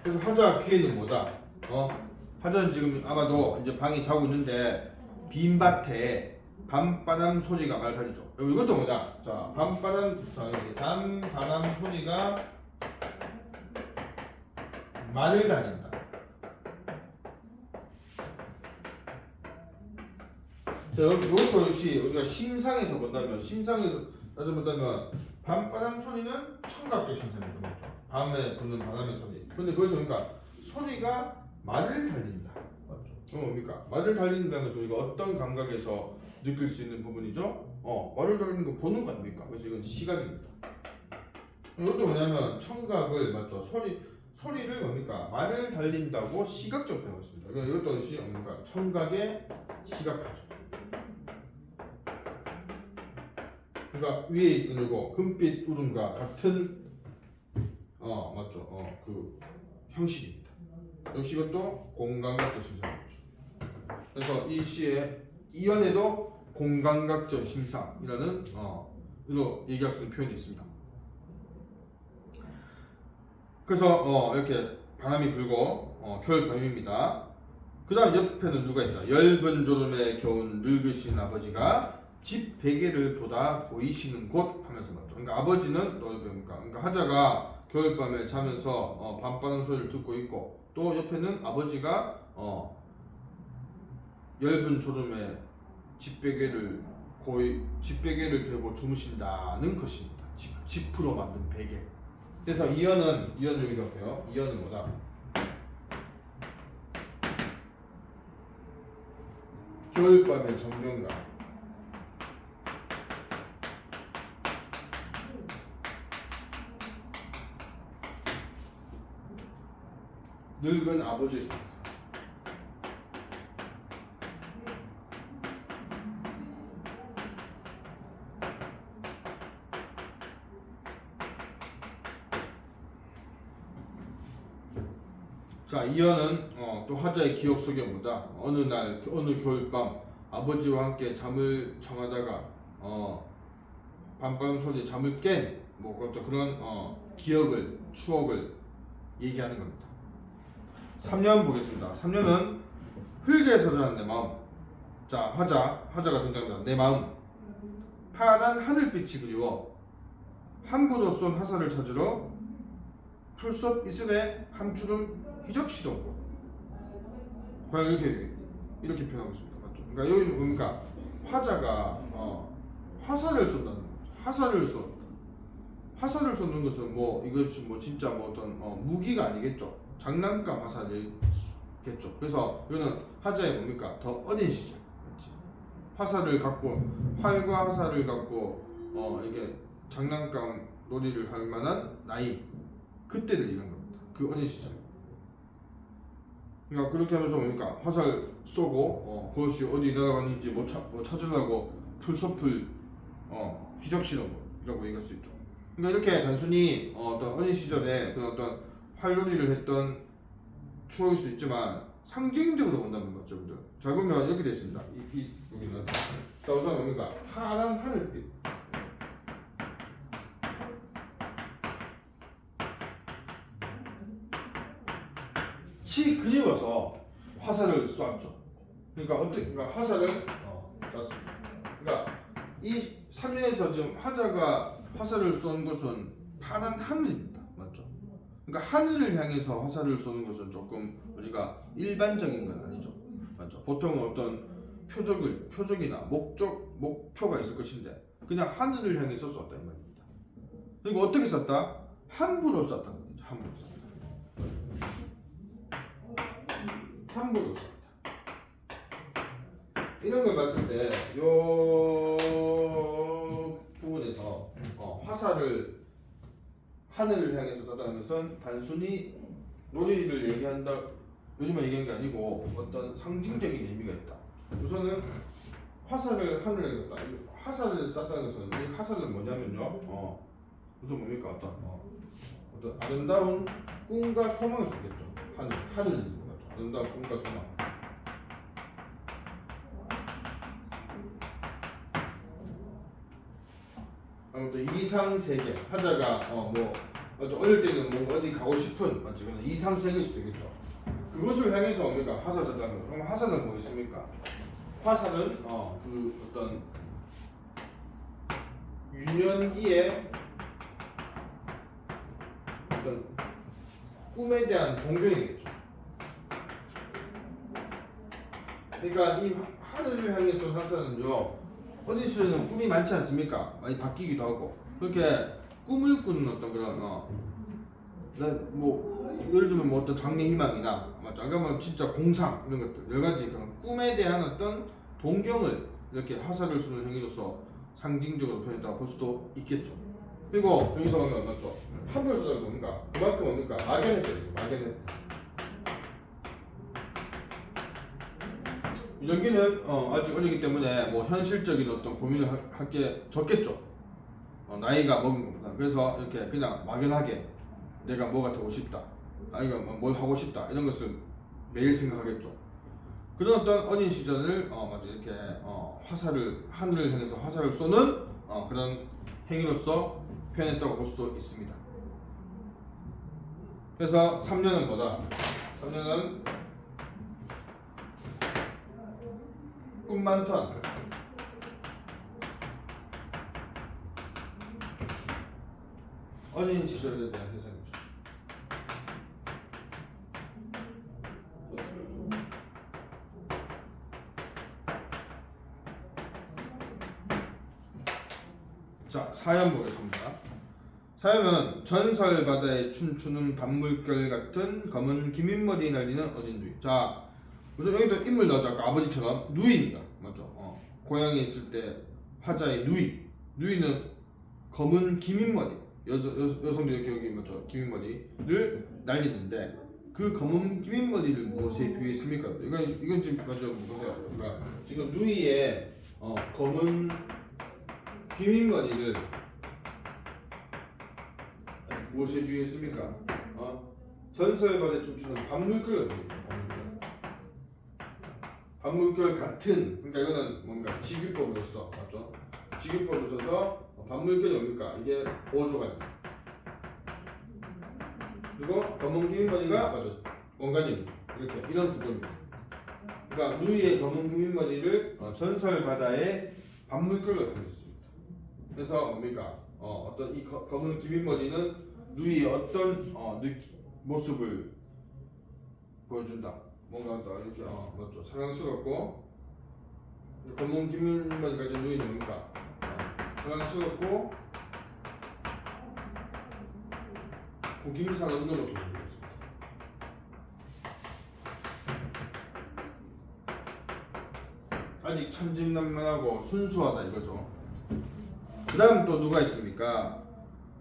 그래서 화자 귀에는 뭐다? 화자는 지금 아마도 이제 방에 자고 있는데 빈밭에 밤바람 소리가 말 달리죠. 이것도 뭐다? 자 밤바람 소리가 말을 달린다. 이것도 역시 우리가 심상에서 본다면 밤바람 소리는 청각적 심상이죠. 밤에 부는 바람의 소리. 근데 거기서 그러니까 소리가 말을 달린다. 맞죠? 뭡니까? 말을 달린다는 것은 우리가 어떤 감각에서 느낄 수 있는 부분이죠? 말을 달리는 거 보는 거 아닙니까? 그래서 이건 시각입니다. 이것도 뭐냐면 청각을 맞죠? 소리를 뭡니까? 말을 달린다고 시각적으로 표현하고 있습니다. 이것도 역시 뭡니까? 청각의 시각화죠. 그러니까 위에 있는 거 금빛 울음과 같은 맞죠? 그 형식입니다. 역시 이것도 공감각적 심상이죠. 그래서 이 시의 이연에도 공감각적 심상이라는 이로 얘기할 수 있는 표현이 있습니다. 그래서 이렇게 바람이 불고 겨울밤입니다. 그 다음 옆에는 누가 있다? 엷은 졸음에 겨운 늙으신 아버지가 집 베개를 보다 보이시는 곳 하면서 맞죠. 그러니까 아버지는 또 뭡니까? 그러니까 화자가 겨울밤에 자면서 밤바람 소리를 듣고 있고 또 옆에는 아버지가 엷은 졸음에 집 베개를 베고 주무신다는 것입니다. 지프로 만든 베개. 그래서 이연은 여기다 할게요. 이연은 뭐다? 겨울밤의 정경가. 늙은 아버지에 대해서. 자, 이어는 또 화자의 기억 속에 뭐다? 어느 날 어느 겨울밤 아버지와 함께 잠을 청하다가 밤바람 소리에 잠을 깬 뭐 그것도 그런 기억을 추억을 얘기하는 겁니다. 3년 보겠습니다. 3년은 흙에서 자란 내 마음. 자, 화자가 등장합니다. 내 마음. 파란 하늘빛이 그리워 함부로 쏜 화살을 찾으러 풀숲 이슬에 함추름 휘적시던 곳. 과연 이렇게 표현하고 있습니다. 맞죠? 그러니까 여기 보니까 화자가 화살을 쏜다는 거죠. 화살을 쏘는 것은 뭐 이것이 뭐 진짜 뭐 어떤 무기가 아니겠죠. 장난감 화살이겠죠. 그래서 이거는 화자의 뭡니까? 더 어린 시절. 그렇지? 활과 화살을 갖고 이게 장난감 놀이를 할 만한 나이, 그때를 얘기한 겁니다. 그 어린 시절. 그러니까 그렇게 하면서 보니까 화살 쏘고 그것이 어디 날아가는지 찾으려고 풀숲을 휘적시는 거라고 얘기할 수 있죠. 그러니까 이렇게 단순히 어떤 어린 시절에 그런 어떤 활놀이를 했던 추억일 수도 있지만 상징적으로 본다는 거죠, 여러분들. 잘 보면 이렇게 되어 있습니다. 여기는 자, 우선 뭡니까? 파란 하늘빛. 치 그리워서 화살을 쏘았죠. 그러니까 화살을 쐈습니다. 그러니까 이 3년에서 지금 화자가 화살을 쏜 것은 파란 하늘입니다. 맞죠? 그러니까 하늘을 향해서 화살을 쏘는 것은 조금 우리가 일반적인 건 아니죠. 맞죠? 보통 어떤 표적이나 목표가 있을 것인데 그냥 하늘을 향해서 쐈다 이 말입니다. 그리고 어떻게 쐈다? 함부로 쐈다는 거죠. 함부로 쐈다. 함부로 쐈다. 이런 걸 봤을 때 요 부분에서 화살을 하늘을 향해서 쐈다는 것은 단순히 놀이를 얘기한다, 놀이만 얘기한 게 아니고 어떤 상징적인 의미가 있다. 우선은 화살을 하늘에 쐈다. 화살을 쐈다는 것은 이 화살은 뭐냐면요. 우선 뭡니까? 어떤 아름다운 꿈과 소망을 쏘겠죠. 하늘을 있는 거죠. 아름다운 꿈과 소망. 또 이상 세계. 화자가 어릴 때는 뭔가 어디 가고 싶은 맞지? 이상 세계일 수도 있겠죠. 그것을 향해서 뭡니까? 화살 쐈다는 거. 그럼 화살은 뭐 있습니까? 화살은 그 어떤 유년기의 어떤 꿈에 대한 동경이겠죠. 그러니까 이 하늘을 향해서 화살은요, 어린 시절에는 꿈이 많지 않습니까? 많이 바뀌기도 하고 그렇게 꿈을 꾸는 어떤 그런 뭐 예를 들면 뭐 어떤 장래 희망이나 맞죠? 아니면 진짜 공상 이런 것들 여러 가지 그런 꿈에 대한 어떤 동경을 이렇게 화살을 쏘는 행위로서 상징적으로 표현했다고 볼 수도 있겠죠. 그리고 여기서 보면 맞죠? 함부로 쏘다가 뭡니까? 그만큼 뭡니까? 막연했다. 막연했다. 윤영기는 아직 어리기 때문에 뭐 현실적인 어떤 고민을 할 게 적겠죠. 나이가 먹은 것보다. 그래서 이렇게 그냥 막연하게 내가 뭐가 되고 싶다, 아니면 뭘 하고 싶다 이런 것을 매일 생각하겠죠. 그런 어떤 어린 시절을 이렇게 하늘을 향해서 화살을 쏘는 그런 행위로서 표현했다고 볼 수도 있습니다. 그래서 3년은 뭐다? 3년은 꿈 많던 어린 시절에 대한 해석이죠. 자, 사연 보겠습니다. 사연은 전설 바다에 춤추는 밤물결 같은 검은 기민머리 날리는 어린 누이. 자, 우선 여기도 인물 나오죠. 아까 아버지처럼 누이입니다. 맞죠? 고향에 있을 때 화자의 누이. 누이는 검은 기민머리. 여성도 이렇게 여기 맞죠? 기민머리를 날리는데 그 검은 기민머리를 무엇에 비유했습니까? 이건 지금 맞죠? 보세요. 그러니까 지금 누이의 검은 기민머리를 무엇에 비유했습니까? 전설 바다에 춤추는 밤물결. 밤물결 같은, 그러니까 이거는 뭔가 직유법으로서 맞죠? 직유법으로 써서 밤물결이 뭡니까? 이게 보조가 그리고 검은 기민머리가 맞죠? 원관념이죠. 이렇게 이런 구조입니다. 그러니까 누이의 검은 기민머리를 전설 바다의 밤물결로 표현했습니다. 그래서 뭡니까? 어떤 이 검은 기민머리는 누이의 어떤 모습을 보여준다. 뭔가 더 이렇게 맞죠? 사랑스럽고 검은 기민머리 가진 누이는 뭡니까? 사랑스럽고 구김살 없는 모습을 보였습니다. 아직 천진난만하고 순수하다 이거죠. 그 다음 또 누가 있습니까?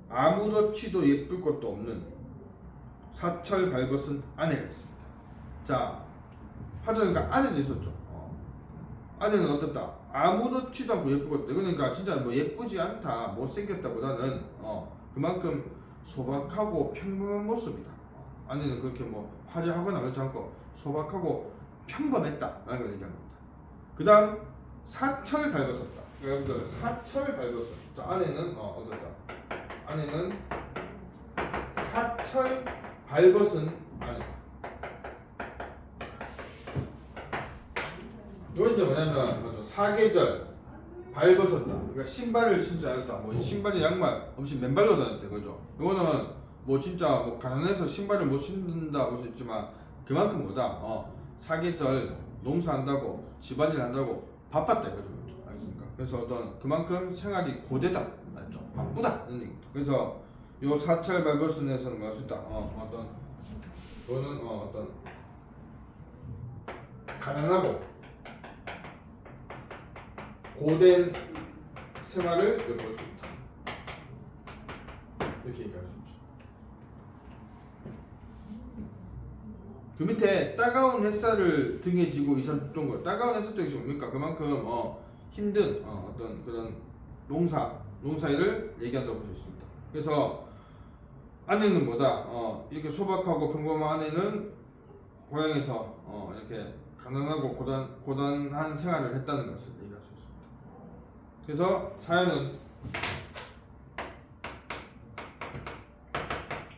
아무렇지도 예쁠 것도 없는 사철 발벗은 아내가 있습니다. 자, 화자니까 아내도 있었죠. 아내는 어떻다? 아무렇지도 않고 예쁠 것도. 그러니까 진짜 뭐 예쁘지 않다, 못생겼다보다는 그만큼 소박하고 평범한 모습이다. 아내는 그렇게 뭐 화려하거나 그렇지 않고 소박하고 평범했다라는 걸 얘기하는 겁니다. 그 다음 사철 발벗었다. 여러분들 사철 발벗은. 자, 아내는 어떻다? 아내는 사철 발벗은 아내. 이건 이제 뭐냐면 맞죠? 사계절 발벗었다. 그러니까 신발을 신지 않았다. 뭐 신발이 양말 없이 맨발로 다녔다 그죠? 이거는 뭐 진짜 뭐 가난해서 신발을 못 신는다 볼 수 있지만 그만큼 뭐다? 사계절 농사한다고 집안일 한다고 바빴다 이거죠. 알겠습니까? 그래서 어떤 그만큼 생활이 고되다. 맞죠? 바쁘다 이런 얘기입니다. 그래서 요 사철 발벗은에서는 뭐 할 수 있다. 어떤 이거는 어떤 가난하고 고된 생활을 엿볼 수 있다. 이렇게 얘기할 수 있죠. 그 밑에 따가운 햇살을 등에 지고 이산 죽던 거. 따가운 햇살도 이게 뭡니까? 그만큼 힘든 어떤 그런 농사일을 얘기한다고 볼 수 있습니다. 그래서 아내는 뭐다? 이렇게 소박하고 평범한 아내는 고향에서 이렇게 가난하고 고단한 생활을 했다는 것을 얘기할 수 있습니다. 그래서 사연은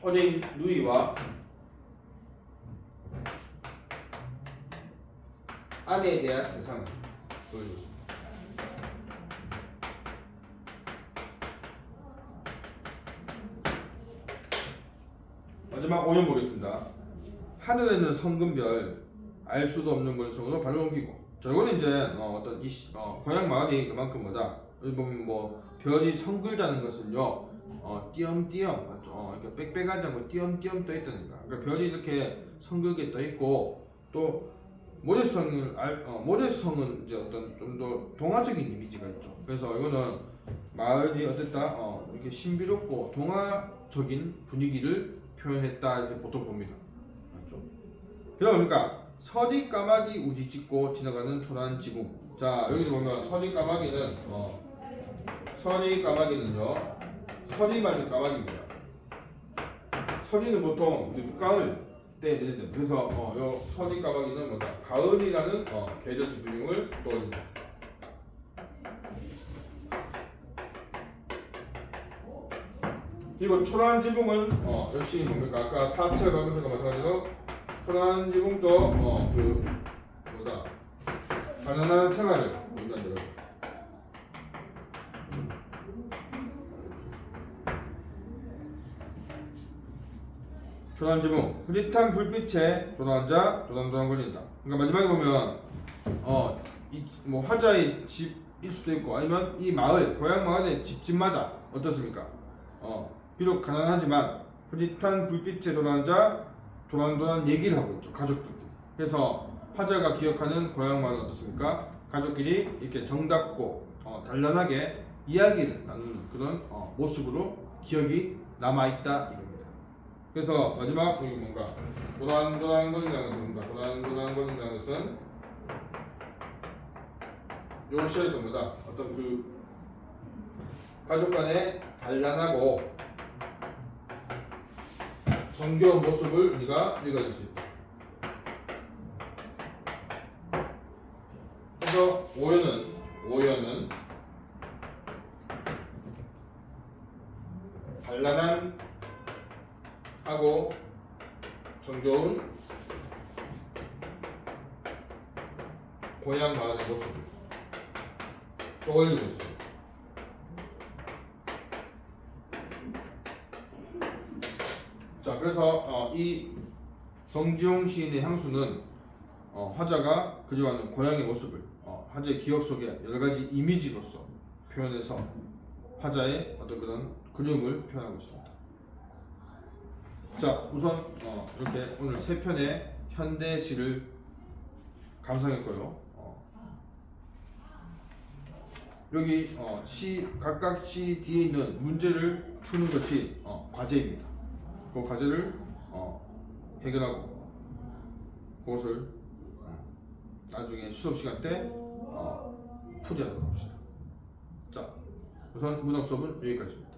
어린 누이와 아내에 대한 예상을 보여주고 있습니다. 마지막 오연 보겠습니다. 하늘에는 성금별 알 수도 없는 물성으로 발을 옮기고. 자, 이거는 이제 어떤 고향 마을이 그만큼 뭐다? 여기 보면 뭐 별이 성글다는 것은요, 띄엄띄엄 맞죠? 이렇게 빽빽하지 않고 띄엄띄엄 떠 있다는 거. 그러니까 별이 이렇게 성글게 떠 있고 또 모래성은 이제 어떤 좀 더 동화적인 이미지가 있죠. 그래서 이거는 마을이 어땠다? 이렇게 신비롭고 동화적인 분위기를 표현했다 이렇게 보통 봅니다. 맞죠? 그다음 그러니까 서리 까마귀 우지 찍고 지나가는 초라한 지붕. 자, 여기도 보면 서리 까마귀는요, 서리 맞은 까마귀입니다. 서리는 보통 늦가을 때 내리죠. 그래서 요 서리 까마귀는 뭐다? 가을이라는 계절 지붕을 떠올립니다. 그리고 초라한 지붕은 역시 뭡니까? 아까 사철 발벗은과 마찬가지로 초라한 지붕도 그 뭐다? 가난한 생활을 보인다는 거죠. 초라한 지붕, 흐릿한 불빛에 도난자 도난도난 걸린다. 그러니까 마지막에 보면 뭐 화자의 집일 수도 있고 아니면 이 마을 고향 마을의 집집마다 어떻습니까? 비록 가난하지만 흐릿한 불빛에 도란자 도란도란 얘기를 하고 있죠. 가족들끼리. 그래서 화자가 기억하는 고향마을은 어떻습니까? 가족끼리 이렇게 정답고 단란하게 이야기를 나누는 그런 모습으로 기억이 남아있다 이겁니다. 그래서 마지막 여기 뭔가 도란도란거린다는 것은 뭔가 도란도란거린다는 것은 요 시에서 뭐다 어떤 그 가족 간의 단란하고 정겨운 모습을 우리가 읽어낼 수 있다. 그래서 오연은 단란한 하고 정겨운 고향 마을의 모습을 떠올리고 있습니다. 자, 그래서 이 정지용 시인의 향수는 화자가 그려가는 고향의 모습을 화자의 기억 속에 여러 가지 이미지로서 표현해서 화자의 어떤 그런 그림을 표현하고 있습니다. 자, 우선 이렇게 오늘 세 편의 현대시를 감상했고요. 여기 각각 시 뒤에 있는 문제를 푸는 것이 과제입니다. 그 과제를 해결하고 그것을 나중에 수업 시간 때 풀이하도록 합시다. 자, 우선 문학 수업은 여기까지입니다.